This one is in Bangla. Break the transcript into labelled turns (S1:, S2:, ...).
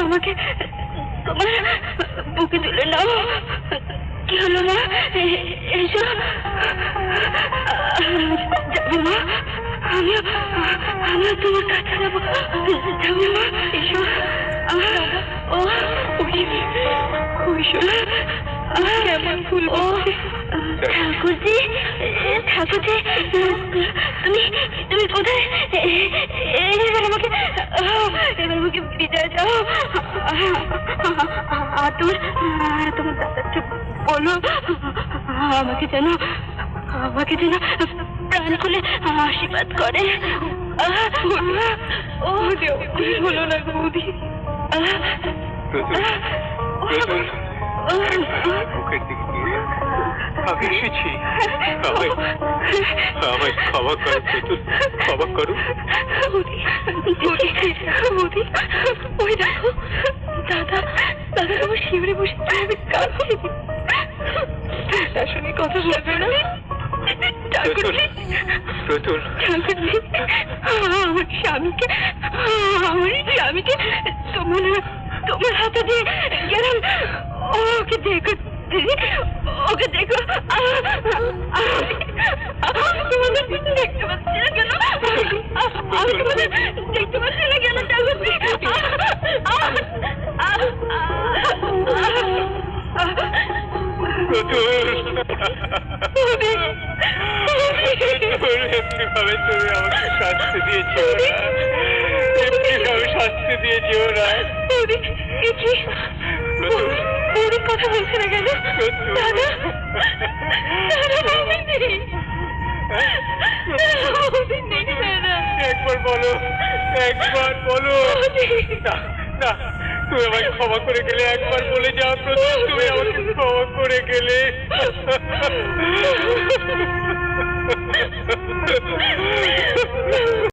S1: আমাকে তোমার বুকে তুলে নাও। কি হলো মা? এসো। যাবো মা, আমিও তোমার কাছে যাবো। যাবো মা, এসো। কেমন ফুল ঠাকুরজি, ঠাকুরজি তুমি কোথায়? এবার আমাকে বিদায় দাও। তোমার দাদাকে বলো আমাকে যেন প্রাণ খুলে আশীর্বাদ করে। হলো না বৌদি।
S2: মুখের দিকে দিয়ে আমি এসেছি। আমায় ক্ষমা করো প্রতুল, ক্ষমা করো।
S1: ওই দেখো দাদা তোমার শিবিরে বসে কিভাবে কাঁদছে। শুনে কথা বলবে না
S2: প্রতুল?
S1: আমার স্বামীকে তোমার হাতে দিয়ে গেলাম। ওকে দেখো, তোমাদের দেখতে পাচ্ছি না কেন? দেখতে পাচ্ছি না কেন?
S2: এমনি ভাবে তুমি আমাকে শাস্তি দিয়েছো না, এমনি ভাবে শাস্তি দিয়েছো না।
S1: কথা বলছে না কেন? দাদা
S2: একবার বলো, না তুমি আমাকে ক্ষমা করে গেলে। একবার বলে যাও প্রতুল, তুমি আমাকে ক্ষমা করে গেলে।